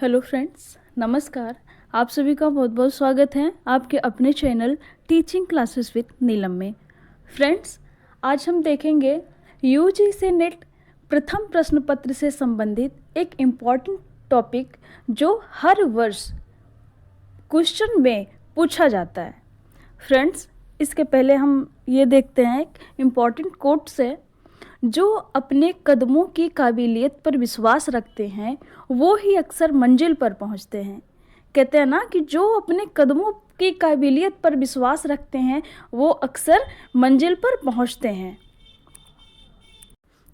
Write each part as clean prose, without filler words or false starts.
Hello friends, नमस्कार। आप सभी का बहुत बहुत स्वागत है आपके अपने चैनल टीचिंग क्लासेस विद नीलम में। फ्रेंड्स, आज हम देखेंगे यूजीसी नेट प्रथम प्रश्न पत्र से संबंधित एक इम्पॉर्टेंट टॉपिक जो हर वर्ष क्वेश्चन में पूछा जाता है। फ्रेंड्स, इसके पहले हम ये देखते हैं एक इम्पॉर्टेंट कोट से, जो अपने कदमों की काबिलियत पर विश्वास रखते हैं वो ही अक्सर मंजिल पर पहुंचते हैं। कहते हैं ना कि जो अपने कदमों की काबिलियत पर विश्वास रखते हैं वो अक्सर मंजिल पर पहुंचते हैं।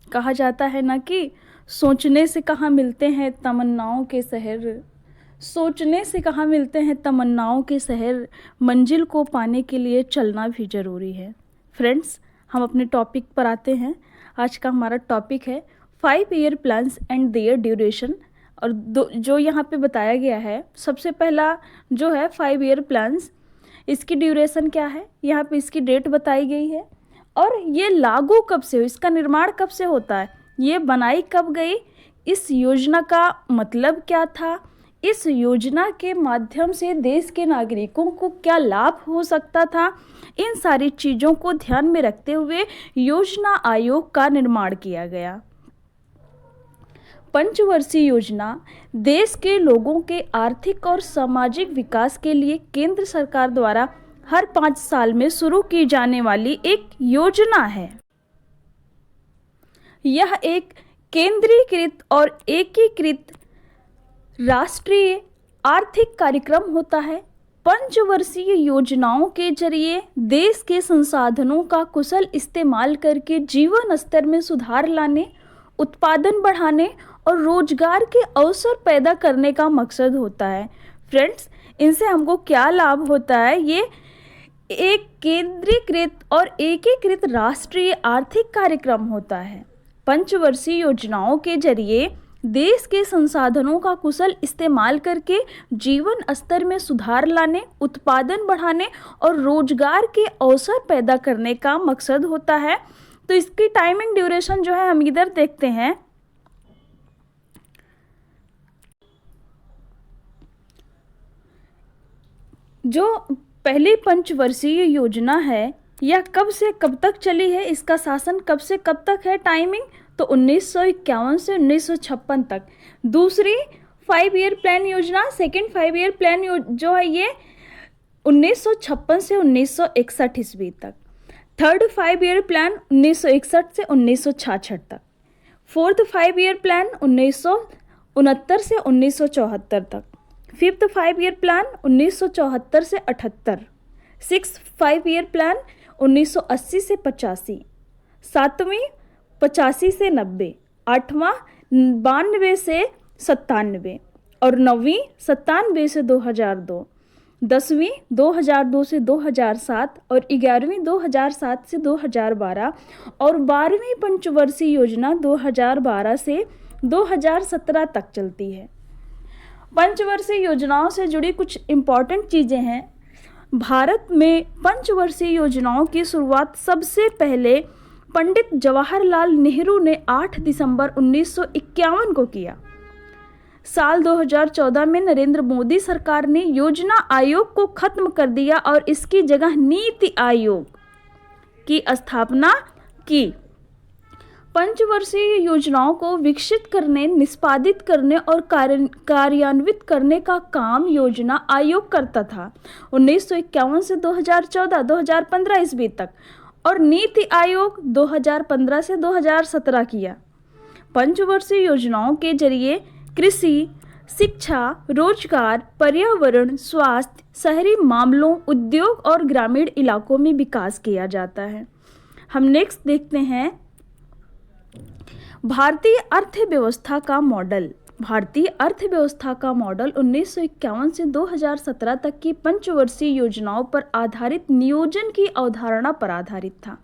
कहा जाता है ना कि सोचने से कहाँ मिलते हैं तमन्नाओं के शहर, सोचने से कहाँ मिलते हैं तमन्नाओं के शहर, मंजिल को पाने के लिए चलना भी ज़रूरी है। फ्रेंड्स, हम अपने टॉपिक पर आते हैं। आज का हमारा टॉपिक है 5 year plans and their duration. और जो यहाँ पे बताया गया है, सबसे पहला जो है 5 ईयर प्लान्स, इसकी ड्यूरेशन क्या है, यहाँ पे इसकी डेट बताई गई है और ये लागू कब से हो, इसका निर्माण कब से होता है, ये बनाई कब गई, इस योजना का मतलब क्या था, इस योजना के माध्यम से देश के नागरिकों को क्या लाभ हो सकता था। इन सारी चीज़ों को ध्यान में रखते हुए योजना आयोग का निर्माण किया गया। पंचवर्षीय योजना देश के लोगों के आर्थिक और सामाजिक विकास के लिए केंद्र सरकार द्वारा हर 5 साल में शुरू की जाने वाली एक योजना है। यह एक केंद्रीकृत और एकीकृत राष्ट्रीय आर्थिक कार्यक्रम होता है। पंचवर्षीय योजनाओं के जरिए देश के संसाधनों का कुशल इस्तेमाल करके जीवन स्तर में सुधार लाने, उत्पादन बढ़ाने और रोजगार के अवसर पैदा करने का मकसद होता है। फ्रेंड्स, इनसे हमको क्या लाभ होता है, ये एक केंद्रीकृत और एकीकृत राष्ट्रीय आर्थिक कार्यक्रम होता है। पंचवर्षीय योजनाओं के जरिए देश के संसाधनों का कुशल इस्तेमाल करके जीवन स्तर में सुधार लाने, उत्पादन बढ़ाने और रोजगार के अवसर पैदा करने का मकसद होता है। तो इसकी टाइमिंग ड्यूरेशन जो है हम इधर देखते हैं। जो पहली पंचवर्षीय योजना है यह कब से कब तक चली है, इसका शासन कब से कब तक है, टाइमिंग तो 1951 से 1956 तक। दूसरी 5 ईयर प्लान योजना, सेकेंड 5 ईयर प्लान जो है ये 1956 से 1961 ईस्वी तक। थर्ड 5 ईयर प्लान 1961 से 1966 तक। फोर्थ 5 ईयर प्लान 1969 से 1974 तक। फिफ्थ 5 ईयर प्लान 1974 से 78। सिक्स 5 ईयर प्लान 1980 से 85। सातवीं 85 से 90। आठवां 92 से 97 और नौवीं 97 से 2002। 10वीं 2002 से 2007 और 11वीं 2007 से 2012 और 12वीं पंचवर्षीय योजना 2012 से 2017 तक चलती है। पंचवर्षीय योजनाओं से जुड़ी कुछ इम्पॉर्टेंट चीज़ें हैं। भारत में पंचवर्षीय योजनाओं की शुरुआत सबसे पहले पंडित जवाहरलाल नेहरू ने 8 दिसंबर 1951 को किया। साल 2014 में नरेंद्र मोदी सरकार ने योजना आयोग को खत्म कर दिया और इसकी जगह नीति आयोग की स्थापना की। पंचवर्षीय योजनाओं को विकसित करने, निष्पादित करने और कार्यान्वित करने का काम योजना आयोग करता था 1951 से 2014, 2015 ईस्वी तक, और नीति आयोग 2015 से 2017 किया। पंचवर्षीय योजनाओं के जरिए कृषि, शिक्षा, रोजगार, पर्यावरण, स्वास्थ्य, शहरी मामलों, उद्योग और ग्रामीण इलाकों में विकास किया जाता है। हम नेक्स्ट देखते हैं भारतीय अर्थव्यवस्था का मॉडल। भारतीय अर्थव्यवस्था का मॉडल 1951 से 2017 तक की पंचवर्षीय योजनाओं पर आधारित नियोजन की अवधारणा पर आधारित था।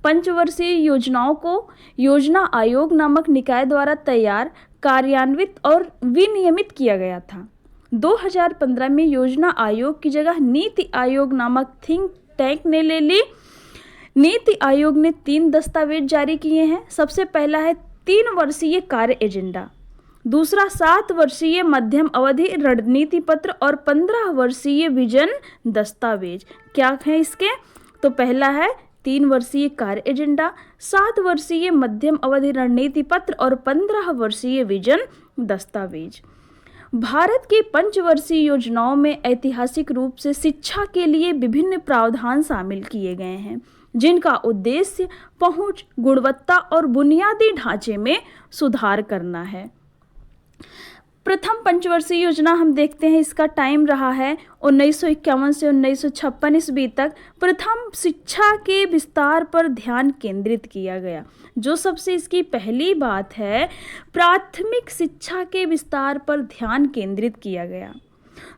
पंचवर्षीय योजनाओं को योजना आयोग नामक निकाय द्वारा तैयार, कार्यान्वित और विनियमित किया गया था। 2015 में योजना आयोग की जगह नीति आयोग नामक थिंक टैंक ने ले ली। नीति आयोग ने 3 दस्तावेज जारी किए हैं। सबसे पहला है 3 वर्षीय कार्य एजेंडा। दूसरा 7 वर्षीय मध्यम अवधि रणनीति पत्र और 15 वर्षीय विजन दस्तावेज। क्या है इसके? तो पहला है 3 वर्षीय कार्य एजेंडा, 7 वर्षीय मध्यम अवधि रणनीति पत्र और 15 वर्षीय विजन दस्तावेज। भारत की पंचवर्षीय योजनाओं में ऐतिहासिक रूप से शिक्षा के लिए विभिन्न प्रावधान शामिल किए गए हैं, जिनका उद्देश्य पहुंच, गुणवत्ता और बुनियादी ढांचे में सुधार करना है। प्रथम पंचवर्षीय योजना हम देखते हैं, इसका टाइम रहा है 1951 से 1956 ईस्वी तक। प्रथम शिक्षा के विस्तार पर ध्यान केंद्रित किया गया। जो सबसे इसकी पहली बात है, प्राथमिक शिक्षा के विस्तार पर ध्यान केंद्रित किया गया।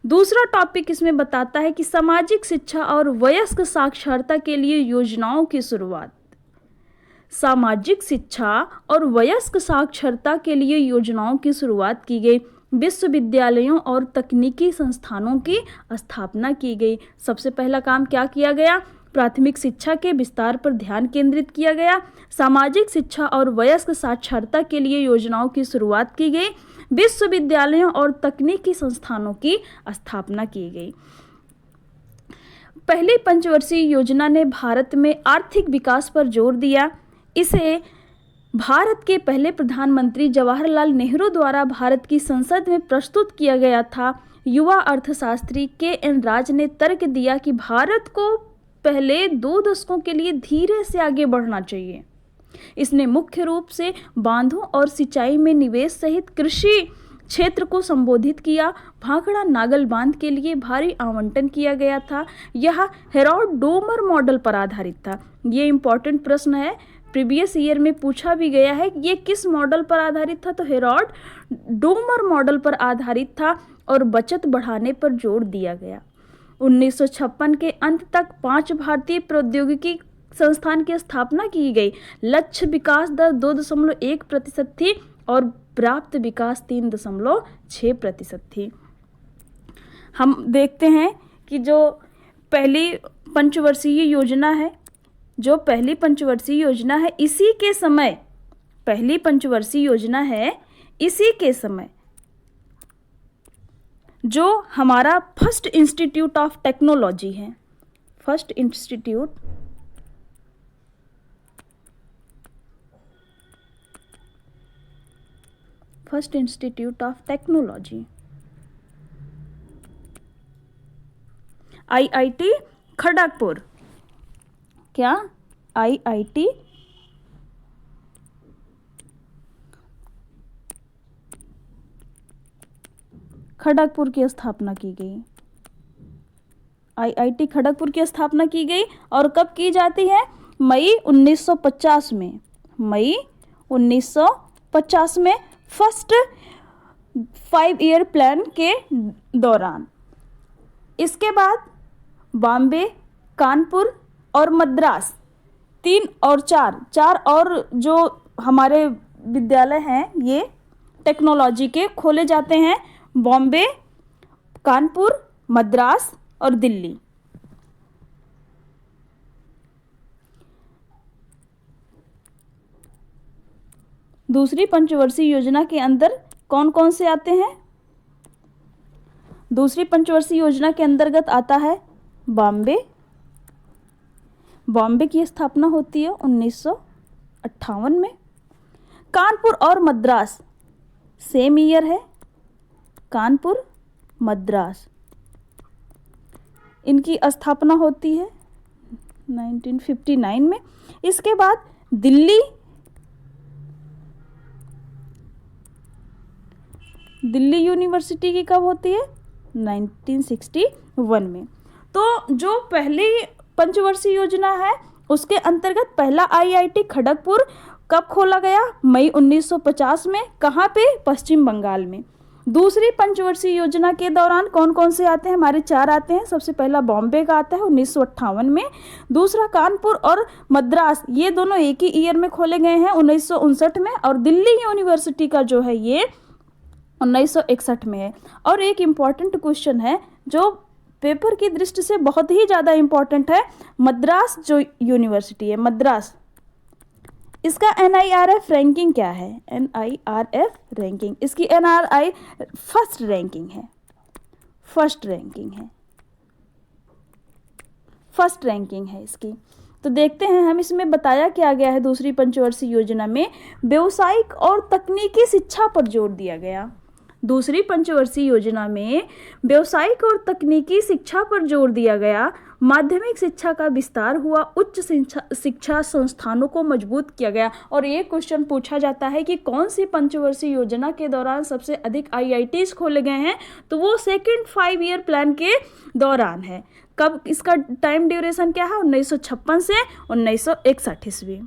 दूसरा टॉपिक इसमें बताता है कि सामाजिक शिक्षा और वयस्क साक्षरता के लिए योजनाओं की शुरुआत। सामाजिक शिक्षा और वयस्क साक्षरता के लिए योजनाओं की शुरुआत की गई। विश्वविद्यालयों और तकनीकी संस्थानों की स्थापना की गई। सबसे पहला काम क्या किया गया? प्राथमिक शिक्षा के विस्तार पर ध्यान केंद्रित किया गया। सामाजिक शिक्षा और वयस्क साक्षरता के लिए योजनाओं की शुरुआत की गई। विश्वविद्यालयों और तकनीकी संस्थानों की स्थापना की गई। पहली पंचवर्षीय योजना ने भारत में आर्थिक विकास पर जोर दिया। इसे भारत के पहले प्रधानमंत्री जवाहरलाल नेहरू द्वारा भारत की संसद में प्रस्तुत किया गया था। युवा अर्थशास्त्री के.एन. राज ने तर्क दिया कि भारत को पहले 2 दशकों के लिए धीरे से आगे बढ़ना चाहिए। इसने मुख्य रूप से बांधों और सिंचाई में निवेश सहित कृषि क्षेत्र को संबोधित किया। भाखड़ा नागल बांध के लिए भारी आवंटन किया गया था। यह हेरोल्ड डोमर मॉडल पर आधारित था। ये इंपॉर्टेंट प्रश्न है, प्रीवियस ईयर में पूछा भी गया है। ये किस मॉडल पर आधारित था? तो हेरोल्ड डोमर मॉडल पर आधारित था और बचत बढ़ाने पर जोर दिया गया। 1956 के अंत तक 5 भारतीय प्रौद्योगिकी संस्थान की स्थापना की गई। लक्ष्य विकास दर 2.1% थी और प्राप्त विकास 3.6% थी। हम देखते हैं कि जो पहली पंचवर्षीय योजना है, इसी के समय पहली पंचवर्षीय योजना है, इसी के समय जो हमारा फर्स्ट इंस्टीट्यूट ऑफ टेक्नोलॉजी है, first institute of technology, IIT Kharagpur. क्या? IIT खड़गपुर की स्थापना की गई। IIT खड़गपुर की स्थापना की गई और कब की जाती है? मई 1950 में। मई 1950 में फर्स्ट 5 ईयर प्लान के दौरान। इसके बाद बॉम्बे, कानपुर और मद्रास 3 और 4 और जो हमारे विद्यालय हैं ये टेक्नोलॉजी के खोले जाते हैं। बॉम्बे, कानपुर, मद्रास और दिल्ली। दूसरी पंचवर्षीय योजना के अंदर कौन कौन से आते हैं? दूसरी पंचवर्षीय योजना के अंतर्गत आता है बॉम्बे की स्थापना होती है 1958 में। कानपुर और मद्रास सेम ईयर है, कानपुर, मद्रास, इनकी स्थापना होती है 1959 में। इसके बाद दिल्ली यूनिवर्सिटी की कब होती है? 1961 में। तो जो पहली पंचवर्षीय योजना है उसके अंतर्गत पहला IIT खड़गपुर कब खोला गया? मई 1950 में। कहाँ पे? पश्चिम बंगाल में। दूसरी पंचवर्षीय योजना के दौरान कौन कौन से आते हैं? हमारे 4 आते हैं। सबसे पहला बॉम्बे का आता है 1958 में। दूसरा कानपुर और मद्रास, ये दोनों एक ही ईयर में खोले गए हैं 1959 में। और दिल्ली यूनिवर्सिटी का जो है ये 1961 में है। और एक इम्पॉर्टेंट क्वेश्चन है जो पेपर की दृष्टि से बहुत ही ज़्यादा इम्पॉर्टेंट है, मद्रास जो यूनिवर्सिटी है, मद्रास इसका NIRF रैंकिंग क्या है? NIRF रैंकिंग, इसकी NRI फर्स्ट रैंकिंग है, फर्स्ट रैंकिंग है, फर्स्ट रैंकिंग है इसकी। तो देखते हैं हम, इसमें बताया क्या गया है दूसरी पंचवर्षीय योजना में, व्यावसायिक और तकनीकी शिक्षा पर जोर दिया गया। दूसरी पंचवर्षीय योजना में व्यावसायिक और तकनीकी शिक्षा पर जोर दिया गया, माध्यमिक शिक्षा का विस्तार हुआ, उच्च शिक्षा संस्थानों को मजबूत किया गया। और ये क्वेश्चन पूछा जाता है कि कौन सी पंचवर्षीय योजना के दौरान सबसे अधिक IITs खोले गए हैं, तो वो सेकेंड 5 ईयर प्लान के दौरान है। कब, इसका टाइम ड्यूरेशन क्या है? 1956 से 1961 ईस्वी।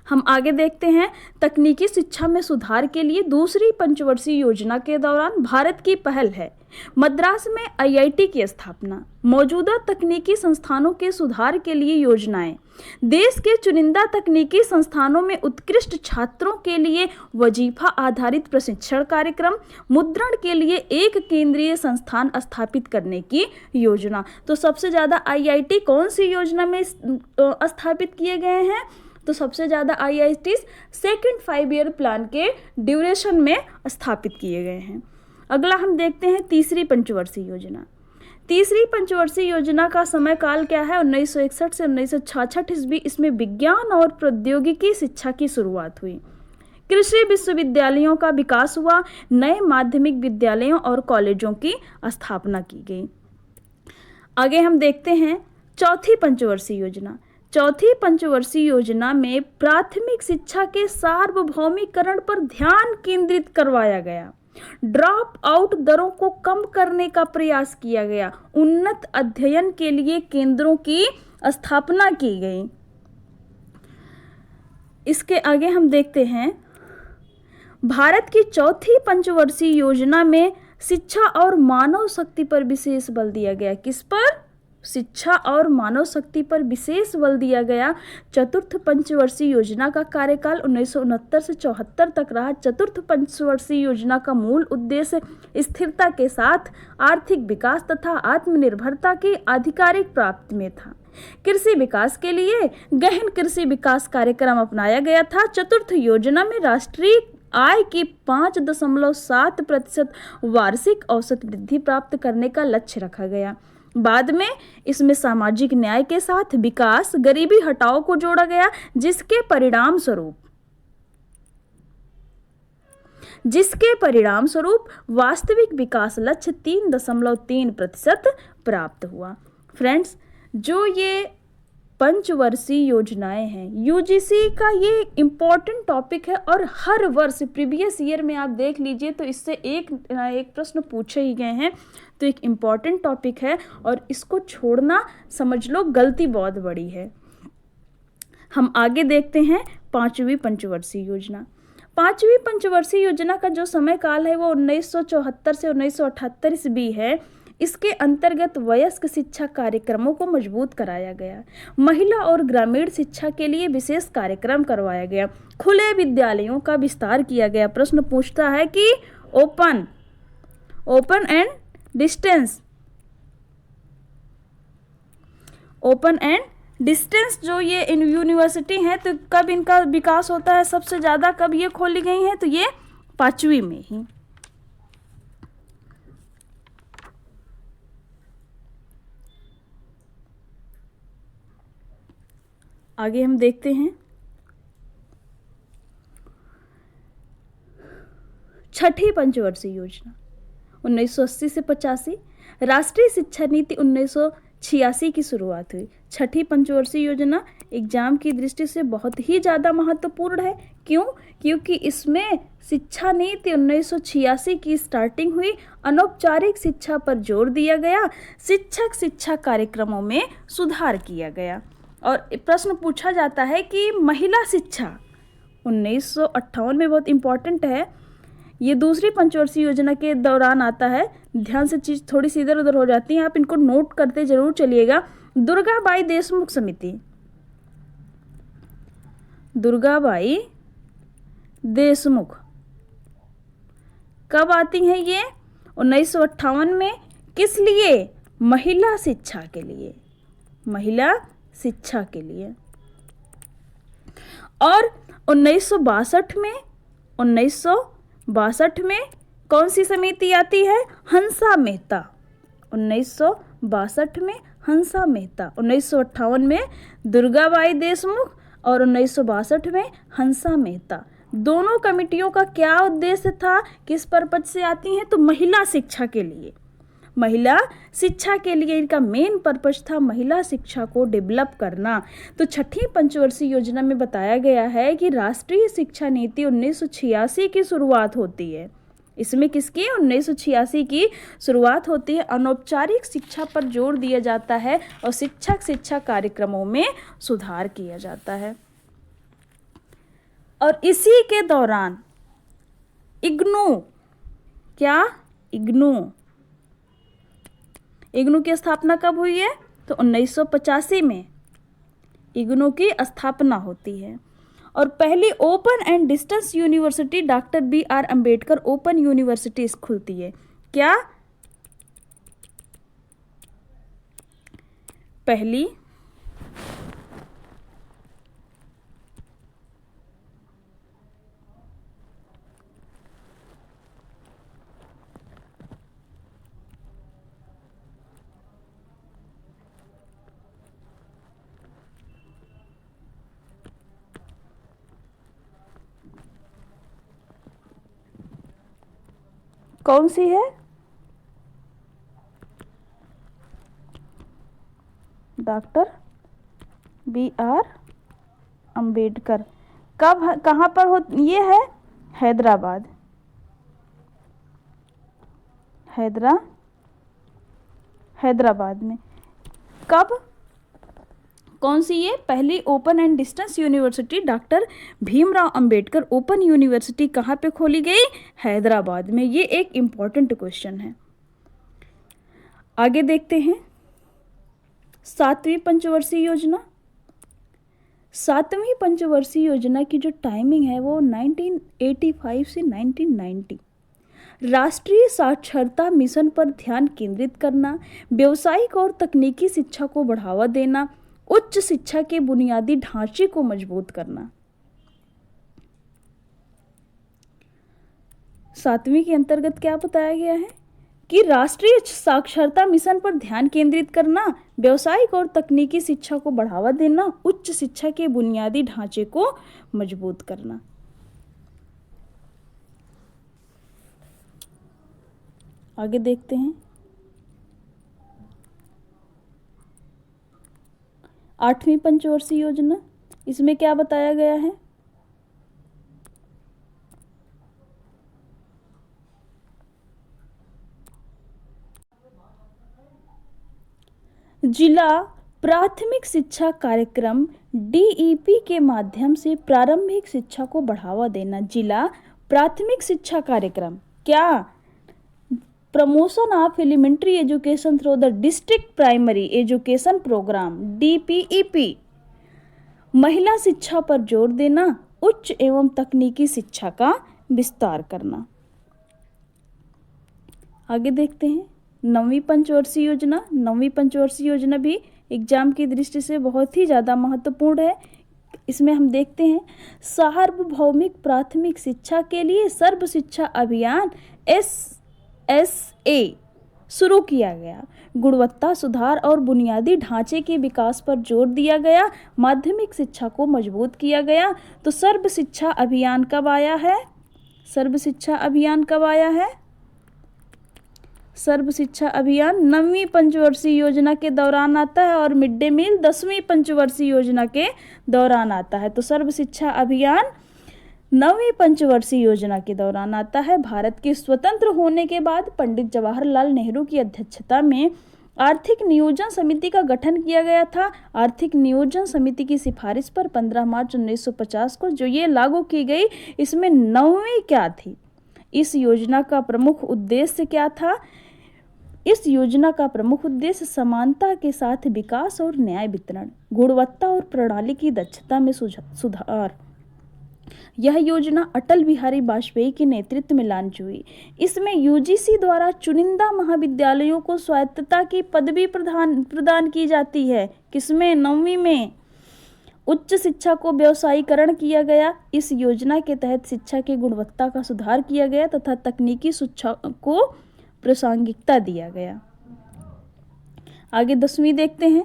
हम आगे देखते हैं, तकनीकी शिक्षा में सुधार के लिए दूसरी पंचवर्षीय योजना के दौरान भारत की पहल है मद्रास में IIT की स्थापना, मौजूदा तकनीकी संस्थानों के सुधार के लिए योजनाएं, देश के चुनिंदा तकनीकी संस्थानों में उत्कृष्ट छात्रों के लिए वजीफा आधारित प्रशिक्षण कार्यक्रम, मुद्रण के लिए एक केंद्रीय संस्थान स्थापित करने की योजना। तो सबसे ज़्यादा IIT कौन सी योजना में स्थापित किए गए हैं? तो सबसे ज़्यादा IITs सेकेंड 5 ईयर प्लान के ड्यूरेशन में स्थापित किए गए हैं। अगला हम देखते हैं तीसरी पंचवर्षीय योजना। तीसरी पंचवर्षीय योजना का समय काल क्या है? 1961 से 1966 ईस्वी। इसमें विज्ञान और प्रौद्योगिकी शिक्षा की शुरुआत हुई, कृषि विश्वविद्यालयों का विकास हुआ, नए माध्यमिक विद्यालयों और कॉलेजों की स्थापना की गई। आगे हम देखते हैं चौथी पंचवर्षीय योजना। चौथी पंचवर्षीय योजना में प्राथमिक शिक्षा के सार्वभौमिकरण पर ध्यान केंद्रित करवाया गया, ड्रॉप आउट दरों को कम करने का प्रयास किया गया, उन्नत अध्ययन के लिए केंद्रों की स्थापना की गई। इसके आगे हम देखते हैं, भारत की चौथी पंचवर्षीय योजना में शिक्षा और मानव शक्ति पर विशेष बल दिया गया। किस पर? शिक्षा और मानव शक्ति पर विशेष बल दिया गया। चतुर्थ पंचवर्षीय योजना का कार्यकाल 1969 से 74 तक रहा। चतुर्थ पंचवर्षीय योजना का मूल उद्देश्य स्थिरता के साथ आर्थिक विकास तथा आत्मनिर्भरता की आधिकारिक प्राप्ति में था। कृषि विकास के लिए गहन कृषि विकास कार्यक्रम अपनाया गया था। चतुर्थ योजना में राष्ट्रीय आय की 5.7% वार्षिक औसत वृद्धि प्राप्त करने का लक्ष्य रखा गया। बाद में इसमें सामाजिक न्याय के साथ विकास, गरीबी हटाओ को जोड़ा गया, जिसके परिणाम स्वरूप वास्तविक विकास लक्ष्य 3.3% प्राप्त हुआ। फ्रेंड्स, जो ये पंचवर्षीय योजनाएं हैं, UGC का ये इम्पॉर्टेंट टॉपिक है और हर वर्ष प्रीवियस ईयर में आप देख लीजिए तो इससे एक प्रश्न पूछे ही गए हैं। तो एक इम्पॉर्टेंट टॉपिक है और इसको छोड़ना, समझ लो, गलती बहुत बड़ी है। हम आगे देखते हैं पांचवी पंचवर्षीय योजना। पांचवी पंचवर्षीय योजना का जो समय काल है वो 1974 से 1978 ईस्वी है। इसके अंतर्गत वयस्क शिक्षा कार्यक्रमों को मजबूत कराया गया, महिला और ग्रामीण शिक्षा के लिए विशेष कार्यक्रम करवाया गया, खुले विद्यालयों का विस्तार किया गया। प्रश्न पूछता है कि ओपन एंड डिस्टेंस जो ये यूनिवर्सिटी है, तो कब इनका विकास होता है सबसे ज़्यादा, कब ये खोली गई हैं? तो ये पांचवी में ही। आगे हम देखते हैं छठी पंचवर्षीय योजना 1980 से 85। राष्ट्रीय शिक्षा नीति 1986 की शुरुआत हुई। छठी पंचवर्षीय योजना एग्जाम की दृष्टि से बहुत ही ज़्यादा महत्वपूर्ण है। क्यों? क्योंकि इसमें शिक्षा नीति 1986 की स्टार्टिंग हुई। अनौपचारिक शिक्षा पर जोर दिया गया, शिक्षक शिक्षा कार्यक्रमों में सुधार किया गया। और प्रश्न पूछा जाता है कि महिला शिक्षा 1958 में, बहुत इंपॉर्टेंट है, ये दूसरी पंचवर्षीय योजना के दौरान आता है। ध्यान से चीज़ थोड़ी सी इधर उधर हो जाती है, आप इनको नोट करते जरूर चलिएगा। दुर्गाबाई देशमुख समिति, दुर्गाबाई देशमुख कब आती हैं ये? 1958 में। किस लिए? महिला शिक्षा के लिए, महिला शिक्षा के लिए। और 1962 में कौन सी समिति आती है? हंसा मेहता। 1962 में हंसा मेहता, 1958 में दुर्गाबाई देशमुख और 1962 में हंसा मेहता। दोनों कमिटियों का क्या उद्देश्य था, किस पर्पज से आती हैं? तो महिला शिक्षा के लिए, महिला शिक्षा के लिए इनका मेन पर्पज था महिला शिक्षा को डेवलप करना। तो छठी पंचवर्षीय योजना में बताया गया है कि राष्ट्रीय शिक्षा नीति 1986 की शुरुआत होती है। इसमें किसकी? 1986 की शुरुआत होती है। अनौपचारिक शिक्षा पर जोर दिया जाता है और शिक्षा कार्यक्रमों में सुधार किया जाता है। और इसी के दौरान इग्नू इग्नू की स्थापना कब हुई है? तो 1985 में इग्नू की स्थापना होती है। और पहली open and distance university doctor BR Ambedkar open university खुलती है। क्या? पहली कौन सी है? Doctor BR Ambedkar. कब, कहाँ पर हो? ये है हैदराबाद में। कब? कौन सी ये? पहली open and distance university doctor Bhimrao Ambedkar open university कहाँ पे खोली गई? हैदराबाद में। ये एक इम्पॉर्टेंट क्वेश्चन है। आगे देखते हैं 7वीं पंचवर्षीय योजना। 7वीं पंचवर्षीय योजना की जो टाइमिंग है वो 1985 से 1990। राष्ट्रीय साक्षरता मिशन पर ध्यान केंद्रित करना, व्यावसायिक और तकनीकी शिक्षा को बढ़ावा देना, उच्च शिक्षा के बुनियादी ढांचे को मजबूत करना। 7वीं के अंतर्गत क्या बताया गया है कि राष्ट्रीय साक्षरता मिशन पर ध्यान केंद्रित करना, व्यावसायिक और तकनीकी शिक्षा को बढ़ावा देना, उच्च शिक्षा के बुनियादी ढांचे को मजबूत करना। आगे देखते हैं 8वीं पंचवर्षीय योजना। इसमें क्या बताया गया है? जिला प्राथमिक शिक्षा कार्यक्रम DEP के माध्यम से प्रारंभिक शिक्षा को बढ़ावा देना। जिला प्राथमिक शिक्षा कार्यक्रम क्या? Promotion of elementary education through the district primary education programme DPEP। महिला शिक्षा पर जोर देना, उच्च एवं तकनीकी शिक्षा का विस्तार करना। आगे देखते हैं 9वीं पंचवर्षीय योजना। 9वीं पंचवर्षीय योजना भी एग्जाम की दृष्टि से बहुत ही ज़्यादा महत्वपूर्ण है। इसमें हम देखते हैं सार्वभौमिक प्राथमिक शिक्षा के लिए सर्व शिक्षा अभियान SSA शुरू किया गया। गुणवत्ता सुधार और बुनियादी ढांचे के विकास पर जोर दिया गया। माध्यमिक शिक्षा को मजबूत किया गया। तो सर्व शिक्षा अभियान कब आया है? सर्व शिक्षा अभियान कब आया है? सर्व शिक्षा अभियान 9वीं पंचवर्षीय योजना के दौरान आता है और मिड डे मील 10वीं पंचवर्षीय योजना के दौरान आता है। तो सर्व शिक्षा अभियान 9वीं पंचवर्षीय योजना के दौरान आता है। भारत के स्वतंत्र होने के बाद पंडित जवाहरलाल नेहरू की अध्यक्षता में आर्थिक नियोजन समिति का गठन किया गया था। आर्थिक नियोजन समिति की सिफारिश पर 15 मार्च 1950 को जो ये लागू की गई। इसमें 9वीं क्या थी? इस योजना का प्रमुख उद्देश्य क्या था? इस योजना का प्रमुख उद्देश्य समानता के साथ विकास और न्याय वितरण, गुणवत्ता और प्रणाली की दक्षता में सुधार। यह योजना अटल बिहारी वाजपेयी के नेतृत्व में लॉन्च हुई। इसमें UGC द्वारा चुनिंदा महाविद्यालयों को स्वायत्तता की पदवी प्रदान की जाती है। किसमें? 9वीं में। उच्च शिक्षा को व्यवसायीकरण किया गया। इस योजना के तहत शिक्षा की गुणवत्ता का सुधार किया गया तथा तकनीकी शिक्षा को प्रासंगिकता दिया गया। आगे 10वीं देखते हैं।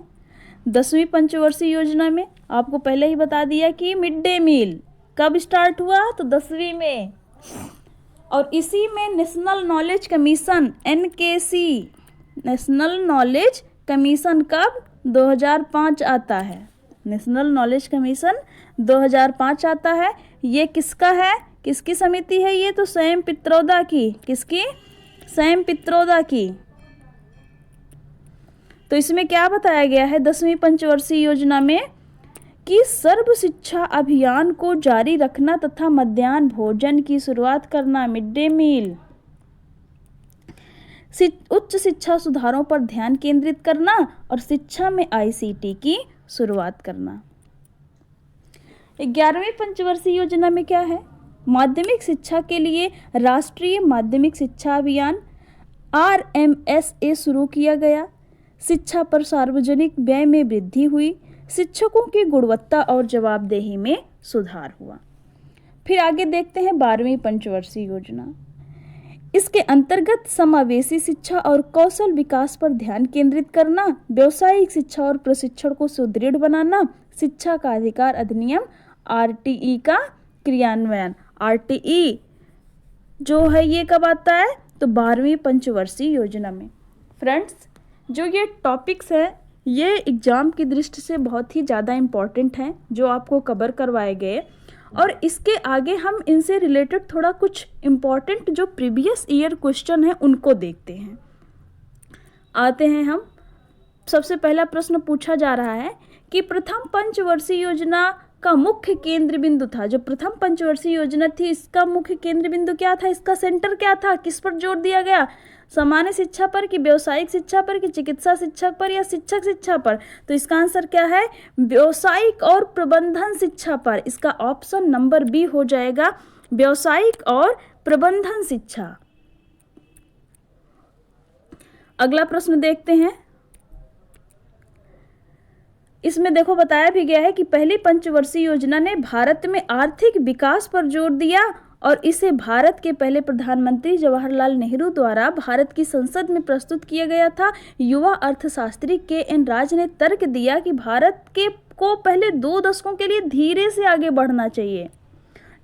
10वीं पंचवर्षीय योजना में आपको पहले ही बता दिया कि मिड डे मील कब स्टार्ट हुआ, तो 10वीं में। और इसी में national knowledge commission NKC, national knowledge commission कब 2005 आता है। नेशनल नॉलेज कमीशन 2005 आता है। ये किसका है, किसकी समिति है ये, तो सैम पित्रोदा की। किसकी, सैम पित्रोदा की। तो इसमें क्या बताया गया है 10वीं पंचवर्षीय योजना में कि सर्व शिक्षा अभियान को जारी रखना तथा मध्याह्न भोजन की शुरुआत करना, मिड डे मील। उच्च शिक्षा सुधारों पर ध्यान केंद्रित करना और शिक्षा में ICT की शुरुआत करना। 11वीं पंचवर्षीय योजना में क्या है, माध्यमिक शिक्षा के लिए राष्ट्रीय माध्यमिक शिक्षा अभियान RMSA शुरू किया गया। शिक्षा पर सार्वजनिक व्यय में वृद्धि हुई। शिक्षकों की गुणवत्ता और जवाबदेही में सुधार हुआ। फिर आगे देखते हैं 12वीं पंचवर्षीय योजना। इसके अंतर्गत समावेशी शिक्षा और कौशल विकास पर ध्यान केंद्रित करना, व्यावसायिक शिक्षा और प्रशिक्षण को सुदृढ़ बनाना, शिक्षा का अधिकार अधिनियम RTE का क्रियान्वयन। RTE जो है ये कब आता है, तो 12वीं पंचवर्षीय योजना में। फ्रेंड्स, जो ये टॉपिक्स हैं ये एग्ज़ाम की दृष्टि से बहुत ही ज़्यादा इम्पॉर्टेंट हैं जो आपको कवर करवाए गए। और इसके आगे हम इनसे रिलेटेड थोड़ा कुछ इम्पॉर्टेंट जो प्रीवियस ईयर क्वेश्चन है उनको देखते हैं। आते हैं हम। सबसे पहला प्रश्न पूछा जा रहा है कि प्रथम पंचवर्षीय योजना का मुख्य केंद्र बिंदु था। जो प्रथम पंचवर्षीय योजना थी इसका मुख्य केंद्र बिंदु क्या था, इसका सेंटर क्या था, किस पर जोर दिया गया, सामान्य शिक्षा पर कि व्यावसायिक शिक्षा पर कि चिकित्सा शिक्षा पर या शिक्षक शिक्षा पर। तो इसका आंसर क्या है, व्यावसायिक और प्रबंधन शिक्षा पर। इसका ऑप्शन नंबर बी हो जाएगा, व्यावसायिक और प्रबंधन शिक्षा। अगला प्रश्न देखते हैं। इसमें देखो बताया भी गया है कि पहली पंचवर्षीय योजना ने भारत में आर्थिक विकास पर जोर दिया और इसे भारत के पहले प्रधानमंत्री जवाहरलाल नेहरू द्वारा भारत की संसद में प्रस्तुत किया गया था। युवा अर्थशास्त्री KN राज ने तर्क दिया कि भारत को पहले 2 दशकों के लिए धीरे से आगे बढ़ना चाहिए।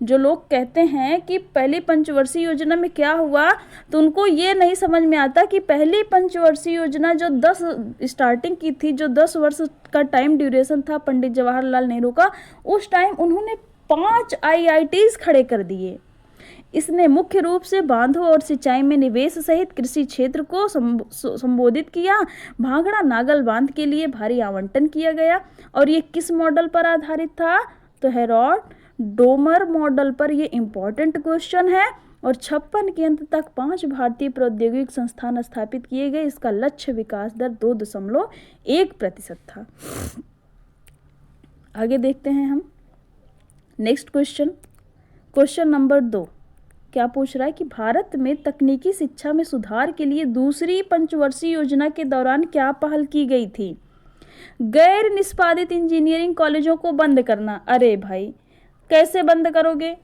जो लोग कहते हैं कि पहली पंचवर्षीय योजना में क्या हुआ, तो उनको ये नहीं समझ में आता कि पहली पंचवर्षीय योजना जो 10 स्टार्टिंग की थी, जो 10 वर्ष का टाइम ड्यूरेशन था पंडित जवाहरलाल नेहरू का, उस टाइम उन्होंने 5 IITs खड़े कर दिए। इसने मुख्य रूप से बांधों और सिंचाई में निवेश सहित कृषि क्षेत्र को संबोधित किया। भांगड़ा नागल बांध के लिए भारी आवंटन किया गया और ये किस मॉडल पर आधारित था, तो हेरोड डोमर मॉडल पर। ये इंपॉर्टेंट क्वेश्चन है। और 56 के अंत तक 5 भारतीय प्रौद्योगिक संस्थान स्थापित किए गए। इसका लक्ष्य विकास दर 2.1% था। आगे देखते हैं हम नेक्स्ट क्वेश्चन। क्वेश्चन नंबर 2 क्या पूछ रहा है कि भारत में तकनीकी शिक्षा में सुधार के लिए दूसरी पंचवर्षीय योजना के दौरान क्या पहल की गई थी। गैर निष्पादित इंजीनियरिंग कॉलेजों को बंद करना। अरे भाई कैसे बंद करोगे,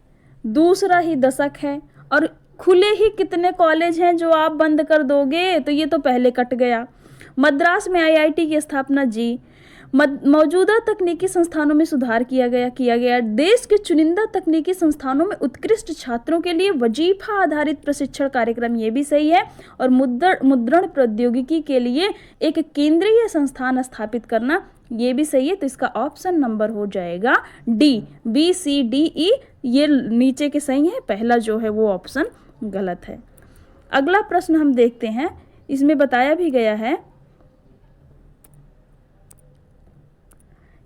दूसरा ही दशक है और खुले ही कितने कॉलेज हैं जो आप बंद कर दोगे, तो ये तो पहले कट गया। मद्रास में IIT की स्थापना जी। मौजूदा तकनीकी संस्थानों में सुधार किया गया। देश के चुनिंदा तकनीकी संस्थानों में उत्कृष्ट छात्रों के लिए वजीफा आधारित प्रशिक्षण कार्यक्रम, ये भी सही है। और मुद्रण प्रौद्योगिकी के लिए एक केंद्रीय संस्थान स्थापित करना, ये भी सही है। तो इसका ऑप्शन नंबर हो जाएगा D, B, C, D, E ये नीचे के सही है, पहला जो है वो ऑप्शन गलत है। अगला प्रश्न हम देखते हैं। इसमें बताया भी गया है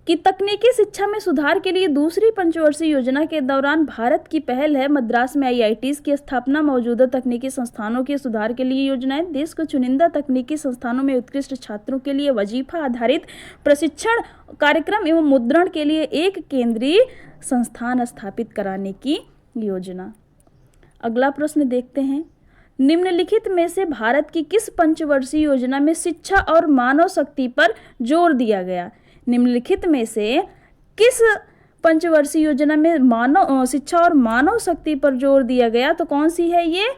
कि तकनीकी शिक्षा में सुधार के लिए दूसरी पंचवर्षीय योजना के दौरान भारत की पहल है मद्रास में IITs की स्थापना। मौजूदा तकनीकी संस्थानों के सुधार के लिए योजनाएं। देश को चुनिंदा तकनीकी संस्थानों में उत्कृष्ट छात्रों के लिए वजीफा आधारित प्रशिक्षण कार्यक्रम एवं मुद्रण के लिए एक केंद्रीय संस्थान स्थापित कराने की योजना। अगला प्रश्न देखते हैं। निम्नलिखित में से भारत की किस पंचवर्षीय योजना में शिक्षा और मानव शक्ति पर जोर दिया गया। निम्नलिखित में से किस पंचवर्षीय योजना में मानव शिक्षा और मानव शक्ति पर जोर दिया गया? तो कौन सी है ये?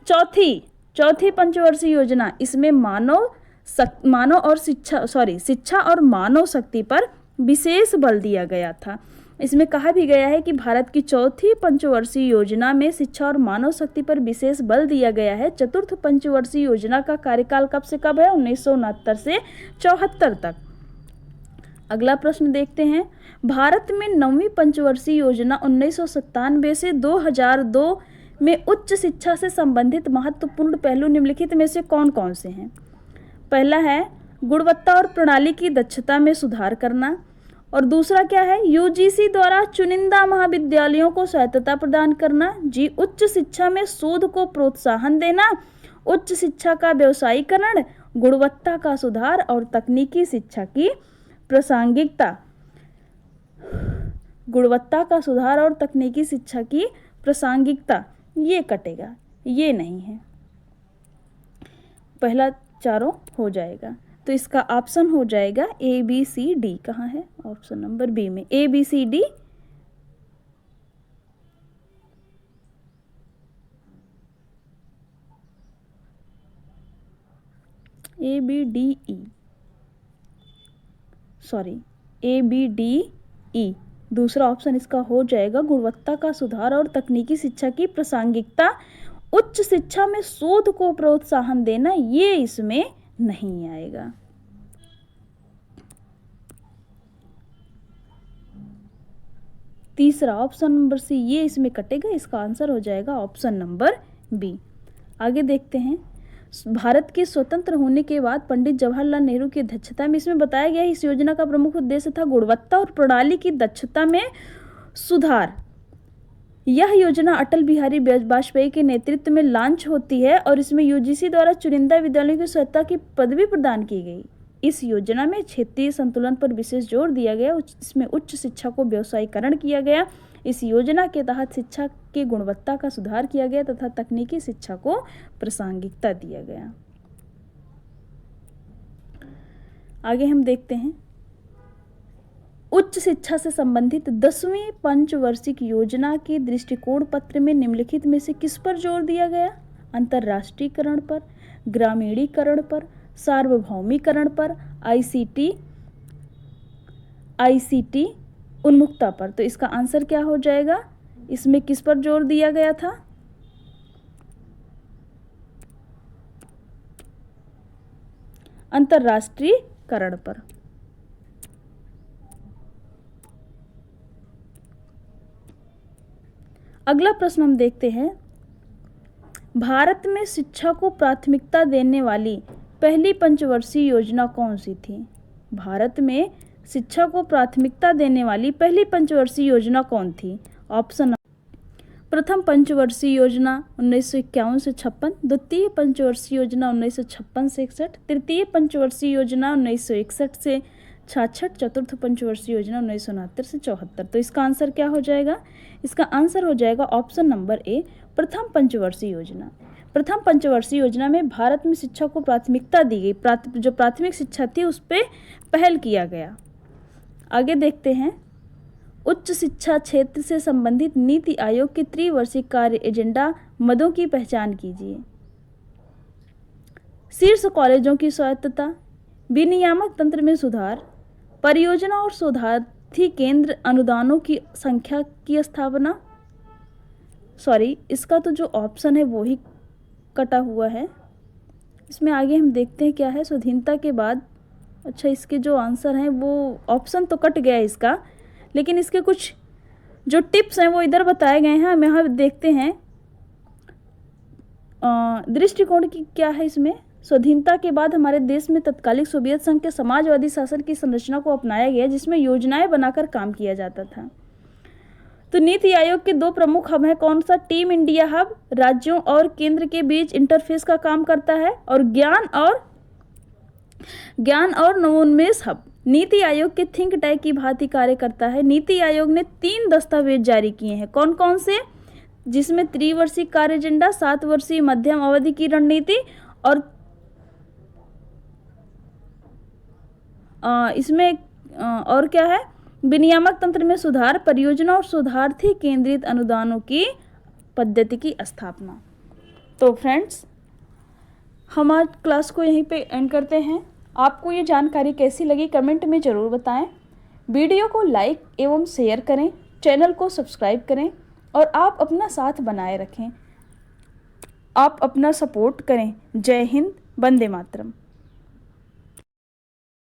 चौथी पंचवर्षीय योजना। इसमें मानव और शिक्षा और मानव शक्ति पर विशेष बल दिया गया था। इसमें कहा भी गया है कि भारत की चौथी पंचवर्षीय योजना में शिक्षा और मानव शक्ति पर विशेष बल दिया गया है। चतुर्थ पंचवर्षीय योजना का कार्यकाल कब से कब है? 1969 से 74 तक। अगला प्रश्न देखते हैं। भारत में 9वीं पंचवर्षीय योजना 1997 से 2002 में उच्च शिक्षा से संबंधित महत्वपूर्ण पहलू निम्नलिखित में से कौन कौन से हैं? पहला है गुणवत्ता और प्रणाली की दक्षता में सुधार करना, और दूसरा क्या है? यूजीसी द्वारा चुनिंदा महाविद्यालयों को स्वायत्तता प्रदान करना। जी, उच्च शिक्षा में शोध को प्रोत्साहन देना, उच्च शिक्षा का व्यवसायीकरण, गुणवत्ता का सुधार और तकनीकी शिक्षा की प्रासंगिकता। गुणवत्ता का सुधार और तकनीकी शिक्षा की प्रासंगिकता, ये कटेगा, ये नहीं है। पहला चारों हो जाएगा, तो इसका ऑप्शन हो जाएगा ए बी सी डी। कहाँ है? ऑप्शन नंबर बी में A B C D. A B D E, sorry A B D E, दूसरा ऑप्शन इसका हो जाएगा गुणवत्ता का सुधार और तकनीकी शिक्षा की प्रासंगिकता। उच्च शिक्षा में शोध को प्रोत्साहन देना, ये इसमें नहीं आएगा। तीसरा ऑप्शन नंबर सी, ये इसमें कटेगा, इसका आंसर हो जाएगा ऑप्शन नंबर बी। आगे देखते हैं। भारत के स्वतंत्र होने के बाद पंडित जवाहरलाल नेहरू की अध्यक्षता में इसमें बताया गया इस योजना का प्रमुख उद्देश्य था गुणवत्ता और प्रणाली की दक्षता में सुधार। यह योजना अटल बिहारी वाजपेयी के नेतृत्व में लॉन्च होती है और इसमें यूजीसी द्वारा चुनिंदा विद्यालयों की स्वायत्तता की पदवी प्रदान की गई। इस योजना में क्षेत्रीय संतुलन पर विशेष जोर दिया गया। इसमें उच्च शिक्षा को व्यवसायीकरण किया गया। इस योजना के तहत शिक्षा की गुणवत्ता का सुधार किया गया तथा तकनीकी शिक्षा को प्रासंगिकता दिया गया। आगे हम देखते हैं। उच्च शिक्षा से संबंधित 10वीं पंचवार्षिक योजना के दृष्टिकोण पत्र में निम्नलिखित में से किस पर जोर दिया गया? अंतर्राष्ट्रीयकरण पर, ग्रामीणीकरण पर, सार्वभौमिकरण पर, आईसीटी उन्मुखता पर। तो इसका आंसर क्या हो जाएगा? इसमें किस पर जोर दिया गया था? अंतर्राष्ट्रीयकरण पर। अगला प्रश्न हम देखते हैं। भारत में शिक्षा को प्राथमिकता देने वाली पहली पंचवर्षीय योजना कौन सी थी? भारत में शिक्षा को प्राथमिकता देने वाली पहली पंचवर्षीय योजना कौन थी? ऑप्शन: प्रथम पंचवर्षीय योजना 1951 से 56, द्वितीय पंचवर्षीय योजना 1956 से 61, तृतीय पंचवर्षीय योजना 1961 से 66, चतुर्थ पंचवर्षीय योजना 1969 से 74। तो इसका आंसर क्या हो जाएगा? इसका आंसर हो जाएगा ऑप्शन नंबर ए, प्रथम पंचवर्षीय योजना। प्रथम पंचवर्षीय योजना में भारत में शिक्षा को प्राथमिकता दी गई। जो प्राथमिक शिक्षा थी उस पर पहल किया गया। आगे देखते हैं। उच्च शिक्षा क्षेत्र से संबंधित नीति आयोग के त्रिवर्षीय कार्य एजेंडा मदों की पहचान कीजिए। शीर्ष कॉलेजों की स्वायत्तता, विनियामक तंत्र में सुधार, परियोजना और शोधार्थी केंद्र अनुदानों की संख्या की स्थापना। सॉरी, इसका तो जो ऑप्शन है वो ही कटा हुआ है। इसमें आगे हम देखते हैं क्या है। स्वाधीनता के बाद, अच्छा, इसके जो आंसर हैं वो ऑप्शन तो कट गया है इसका, लेकिन इसके कुछ जो टिप्स हैं वो इधर बताए गए हैं। हम यहाँ देखते हैं दृष्टिकोण की क्या है इसमें। स्वाधीनता के बाद हमारे देश में तत्कालिक सोवियत संघ के समाजवादी शासन की संरचना को अपनाया गया, जिसमें योजनाएं बनाकर काम किया जाता था। तो नीति आयोग के दो प्रमुख हब हैं। कौन सा? टीम इंडिया हब, राज्यों और केंद्र के बीच इंटरफेस का काम करता है, और ज्ञान और नवोन्मेष हब नीति आयोग के थिंक टैंक की भांति कार्य करता है। नीति आयोग ने 3 दस्तावेज जारी किए हैं। कौन कौन से? जिसमें त्रिवर्षीय कार्य एजेंडा, 7 वर्षीय मध्यम अवधि की रणनीति, और इसमें और क्या है? विनियामक तंत्र में सुधार, परियोजना और शोधार्थी केंद्रित अनुदानों की पद्धति की स्थापना। तो फ्रेंड्स, हम आज क्लास को यहीं पे एंड करते हैं। आपको ये जानकारी कैसी लगी कमेंट में ज़रूर बताएं। वीडियो को लाइक एवं शेयर करें, चैनल को सब्सक्राइब करें और आप अपना साथ बनाए रखें, आप अपना सपोर्ट करें। जय हिंद, वंदे मातरम।